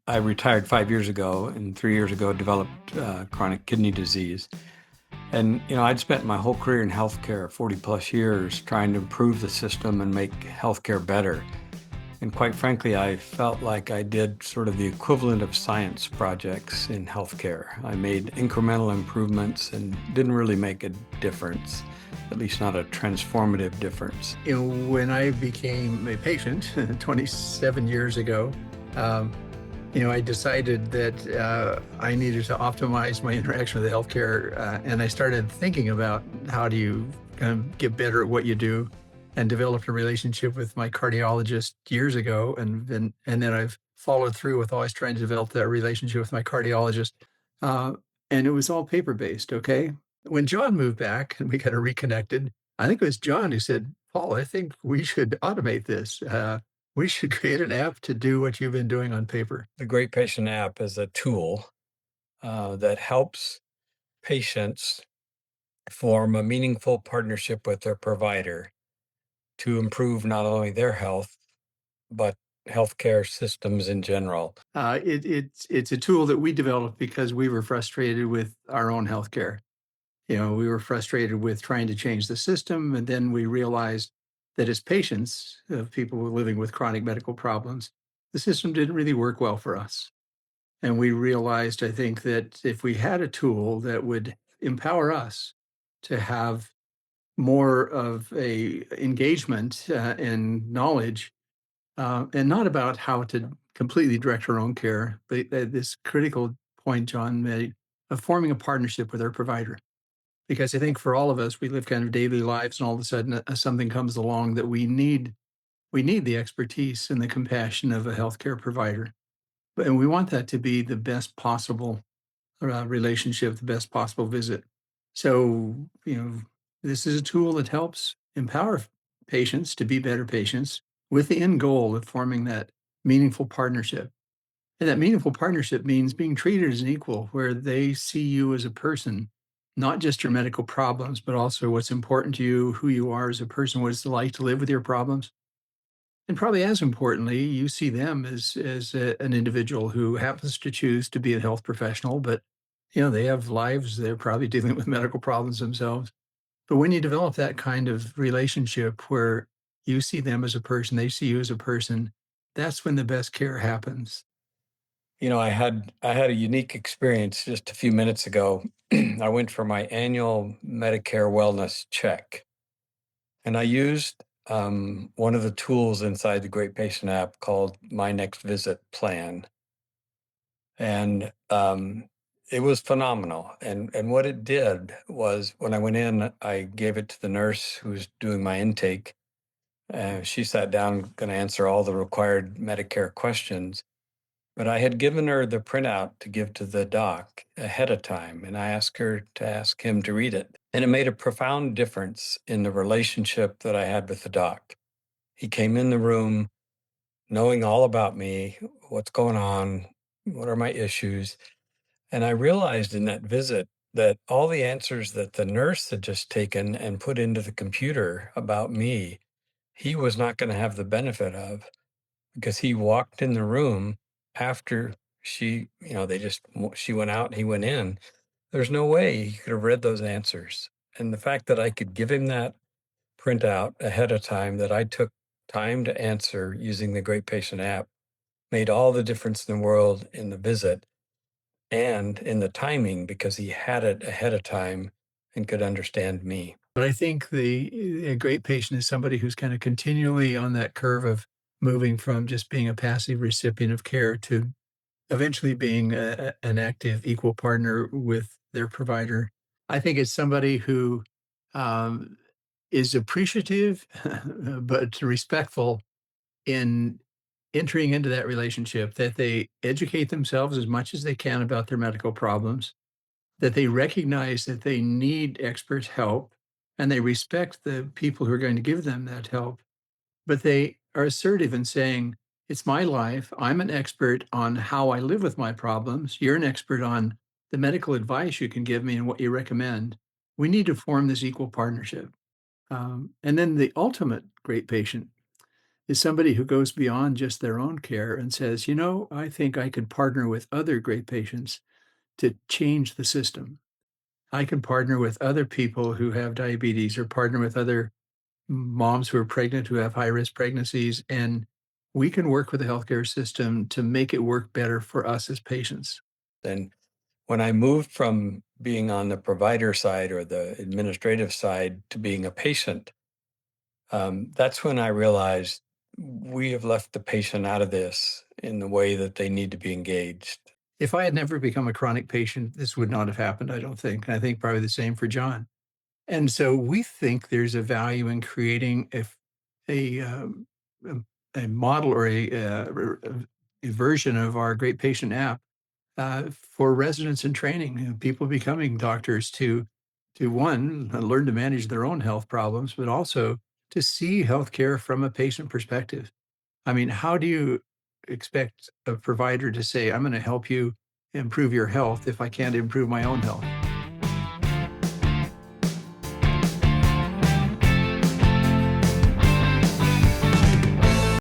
I retired 5 years ago, and 3 years ago developed chronic kidney disease. And I'd spent my whole career in healthcare, 40 plus years, trying to improve the system and make healthcare better. And quite frankly, I felt like I did sort of the equivalent of science projects in healthcare. I made incremental improvements and didn't really make a difference, at least not a transformative difference. When I became a patient 27 years ago, um, I decided that I needed to optimize my interaction with healthcare, and I started thinking about how do you kind of get better at what you do, and developed a relationship with my cardiologist years ago, and then I've followed through with always trying to develop that relationship with my cardiologist, uh, and it was all paper based. Okay, when John moved back and we got reconnected, I think it was John who said, "Paul, I think we should automate this. We should create an app to do what you've been doing on paper." The Great Patient app is a tool that helps patients form a meaningful partnership with their provider to improve not only their health, but healthcare systems in general. It's a tool that we developed because we were frustrated with our own healthcare. We were frustrated with trying to change the system, and then we realized that as patients of people who were living with chronic medical problems, the system didn't really work well for us. And we realized, I think, that if we had a tool that would empower us to have more of a engagement and knowledge, and not about how to completely direct our own care, but this critical point John made of forming a partnership with our provider. Because I think for all of us, we live kind of daily lives, and all of a sudden something comes along that we need the expertise and the compassion of a healthcare provider, and we want that to be the best possible relationship, the best possible visit. So, this is a tool that helps empower patients to be better patients with the end goal of forming that meaningful partnership. And that meaningful partnership means being treated as an equal, where they see you as a person, not just your medical problems, but also what's important to you, who you are as a person, what it's like to live with your problems. And probably as importantly, you see them as an individual who happens to choose to be a health professional, but they have lives. They're probably dealing with medical problems themselves. But when you develop that kind of relationship where you see them as a person, they see you as a person, that's when the best care happens. I had a unique experience just a few minutes ago. I went for my annual Medicare wellness check, and I used one of the tools inside the Great Patient app called My Next Visit Plan. And it was phenomenal. And what it did was when I went in, I gave it to the nurse who was doing my intake. She sat down, going to answer all the required Medicare questions. But I had given her the printout to give to the doc ahead of time, and I asked her to ask him to read it. And it made a profound difference in the relationship that I had with the doc. He came in the room knowing all about me, what's going on, what are my issues. And I realized in that visit that all the answers that the nurse had just taken and put into the computer about me, he was not going to have the benefit of, because he walked in the room after she went out and he went in. There's no way he could have read those answers. And the fact that I could give him that printout ahead of time that I took time to answer using the Great Patient app made all the difference in the world in the visit and in the timing, because he had it ahead of time and could understand me. But I think a great patient is somebody who's kind of continually on that curve of moving from just being a passive recipient of care to eventually being an active equal partner with their provider. I think it's somebody who um, is appreciative, but respectful in entering into that relationship, that they educate themselves as much as they can about their medical problems, that they recognize that they need expert help, and they respect the people who are going to give them that help, but they are assertive in saying, "It's my life. I'm an expert on how I live with my problems. You're an expert on the medical advice you can give me and what you recommend. We need to form this equal partnership." And then the ultimate great patient is somebody who goes beyond just their own care and says, you know, I think I could partner with other great patients to change the system. I can partner with other people who have diabetes or partner with other moms who are pregnant who have high risk pregnancies. And we can work with the healthcare system to make it work better for us as patients. And when I moved from being on the provider side or the administrative side to being a patient, that's when I realized we have left the patient out of this in the way that they need to be engaged. If I had never become a chronic patient, this would not have happened, I don't think. And I think probably the same for John. And so we think there's a value in creating a, um, a model or a version of our Great Patient app for residents in training, people becoming doctors to one learn to manage their own health problems, but also to see healthcare from a patient perspective. I mean, how do you expect a provider to say, "I'm going to help you improve your health" if I can't improve my own health?